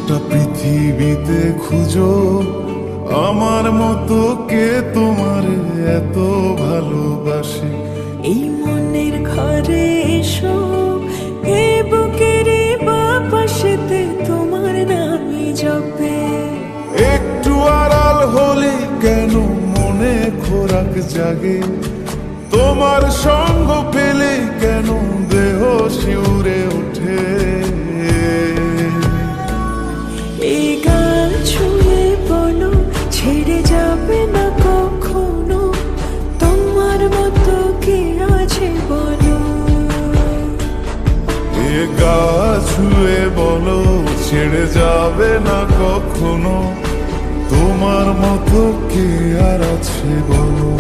গোটা পৃথিবীতে খুঁজো আমার মতো কে তোমার এত ভালোবাসে। এই মনের ঘরে এসো, এ বুকের বাপাশেতে তোমার নামই জপে। একটু আড়াল হলে কেন মনে খোরাক জাগে, তোমার সঙ্গ পেলে কেন দেহ শিউরে ওঠে। এই গান ছুঁয়ে বলো, ছেড়ে যাবে না কখনো, তোমার মতো কে আছে বলো। এ গা ছুঁয়ে বলো, ছেড়ে যাবে না কখনো, তোমার মতো কে আর আছে বলো।